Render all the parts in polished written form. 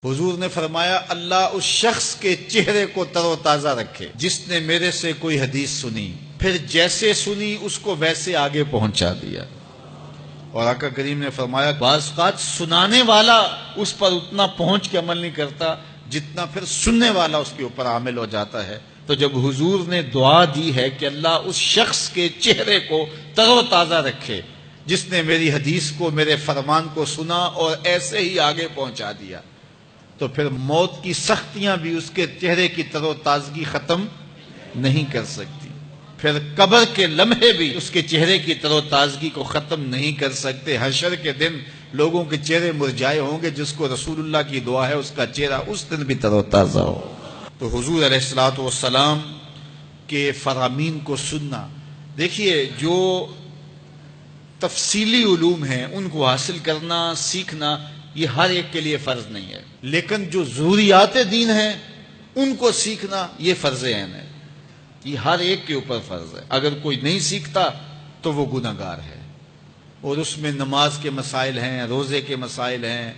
حضور نے فرمایا اللہ اس شخص کے چہرے کو تر و تازہ رکھے جس نے میرے سے کوئی حدیث سنی، پھر جیسے سنی اس کو ویسے آگے پہنچا دیا۔ اور آقا کریم نے فرمایا بعض اوقات سنانے والا اس پر اتنا پہنچ کے عمل نہیں کرتا جتنا پھر سننے والا اس کے اوپر عامل ہو جاتا ہے۔ تو جب حضور نے دعا دی ہے کہ اللہ اس شخص کے چہرے کو تر و تازہ رکھے جس نے میری حدیث کو، میرے فرمان کو سنا اور ایسے ہی آگے پہنچا دیا، تو پھر موت کی سختیاں بھی اس کے چہرے کی تر و تازگی ختم نہیں کر سکتی، پھر قبر کے لمحے بھی اس کے چہرے کی تر و تازگی کو ختم نہیں کر سکتے۔ حشر کے دن لوگوں کے چہرے مرجھائے ہوں گے، جس کو رسول اللہ کی دعا ہے اس کا چہرہ اس دن بھی تر و تازہ ہو۔ تو حضور علیہ الصلوۃ والسلام کے فرامین کو سننا، دیکھیے جو تفصیلی علوم ہیں ان کو حاصل کرنا، سیکھنا، یہ ہر ایک کے لیے فرض نہیں ہے، لیکن جو ضروریات دین ہیں ان کو سیکھنا یہ فرض عین ہے، یہ ہر ایک کے اوپر فرض ہے۔ اگر کوئی نہیں سیکھتا تو وہ گناہ گار ہے، اور اس میں نماز کے مسائل ہیں، روزے کے مسائل ہیں،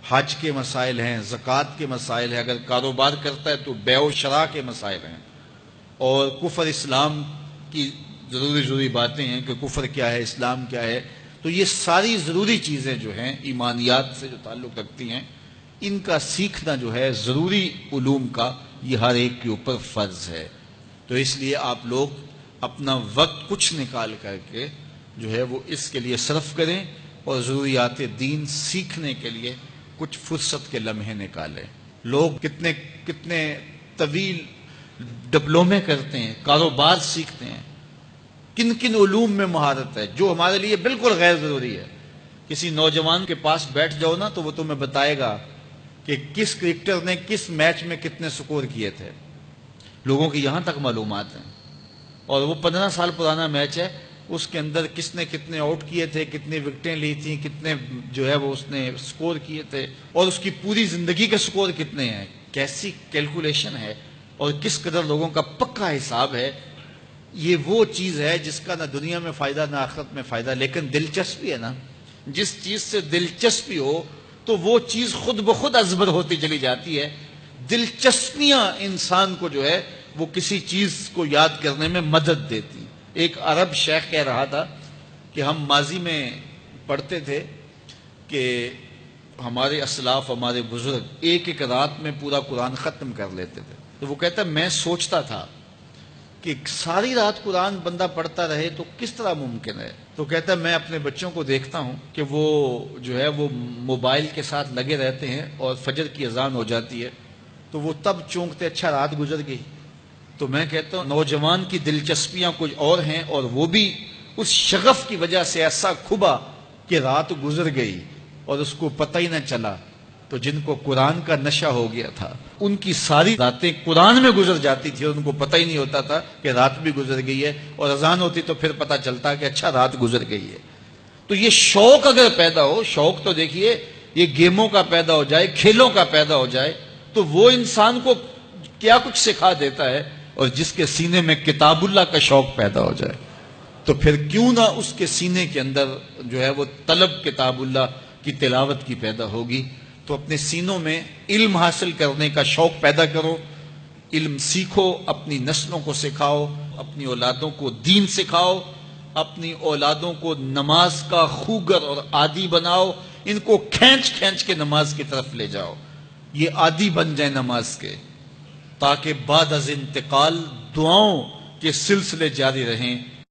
حج کے مسائل ہیں، زکوٰۃ کے مسائل ہیں، اگر کاروبار کرتا ہے تو بیع و شراء کے مسائل ہیں، اور کفر اسلام کی ضروری باتیں ہیں کہ کفر کیا ہے، اسلام کیا ہے۔ تو یہ ساری ضروری چیزیں جو ہیں ایمانیات سے جو تعلق رکھتی ہیں، ان کا سیکھنا جو ہے ضروری علوم کا، یہ ہر ایک کے اوپر فرض ہے۔ تو اس لیے آپ لوگ اپنا وقت کچھ نکال کر کے جو ہے وہ اس کے لیے صرف کریں، اور ضروریات دین سیکھنے کے لیے کچھ فرصت کے لمحے نکالیں۔ لوگ کتنے طویل ڈپلومے کرتے ہیں، کاروبار سیکھتے ہیں، کن کن علوم میں مہارت ہے جو ہمارے لیے بالکل غیر ضروری ہے۔ کسی نوجوان کے پاس بیٹھ جاؤ نا تو وہ تمہیں بتائے گا کہ کس کرکٹر نے کس میچ میں کتنے سکور کیے تھے، لوگوں کی یہاں تک معلومات ہیں، اور وہ 15 سال پرانا میچ ہے، اس کے اندر کس نے کتنے آؤٹ کیے تھے، کتنی وکٹیں لی تھیں، کتنے جو ہے وہ اس نے سکور کیے تھے، اور اس کی پوری زندگی کے سکور کتنے ہیں، کیسی کیلکولیشن ہے، اور کس قدر لوگوں کا پکا حساب ہے۔ یہ وہ چیز ہے جس کا نہ دنیا میں فائدہ نہ آخرت میں فائدہ، لیکن دلچسپی ہے نا، جس چیز سے دلچسپی ہو تو وہ چیز خود بخود ازبر ہوتی چلی جاتی ہے۔ دلچسپیاں انسان کو جو ہے وہ کسی چیز کو یاد کرنے میں مدد دیتی۔ ایک عرب شیخ کہہ رہا تھا کہ ہم ماضی میں پڑھتے تھے کہ ہمارے اسلاف، ہمارے بزرگ ایک رات میں پورا قرآن ختم کر لیتے تھے، تو وہ کہتا ہے میں سوچتا تھا کہ ساری رات قرآن بندہ پڑھتا رہے تو کس طرح ممکن ہے۔ تو کہتا ہے میں اپنے بچوں کو دیکھتا ہوں کہ وہ جو ہے وہ موبائل کے ساتھ لگے رہتے ہیں، اور فجر کی اذان ہو جاتی ہے تو وہ تب چونکتے اچھا رات گزر گئی۔ تو میں کہتا ہوں نوجوان کی دلچسپیاں کچھ اور ہیں، اور وہ بھی اس شغف کی وجہ سے ایسا کھبا کہ رات گزر گئی اور اس کو پتہ ہی نہ چلا۔ تو جن کو قرآن کا نشہ ہو گیا تھا ان کی ساری راتیں قرآن میں گزر جاتی تھی، اور ان کو پتہ ہی نہیں ہوتا تھا کہ رات بھی گزر گئی ہے، اور اذان ہوتی تو پھر پتہ چلتا کہ اچھا رات گزر گئی ہے۔ تو یہ شوق اگر پیدا ہو، شوق تو دیکھیے یہ گیموں کا پیدا ہو جائے، کھیلوں کا پیدا ہو جائے، تو وہ انسان کو کیا کچھ سکھا دیتا ہے، اور جس کے سینے میں کتاب اللہ کا شوق پیدا ہو جائے تو پھر کیوں نہ اس کے سینے کے اندر جو ہے وہ طلب کتاب اللہ کی تلاوت کی پیدا ہوگی۔ تو اپنے سینوں میں علم حاصل کرنے کا شوق پیدا کرو، علم سیکھو، اپنی نسلوں کو سکھاؤ، اپنی اولادوں کو دین سکھاؤ، اپنی اولادوں کو نماز کا خوگر اور عادی بناؤ، ان کو کھینچ کھینچ کے نماز کی طرف لے جاؤ، یہ عادی بن جائیں نماز کے، تاکہ بعد از انتقال دعاؤں کے سلسلے جاری رہیں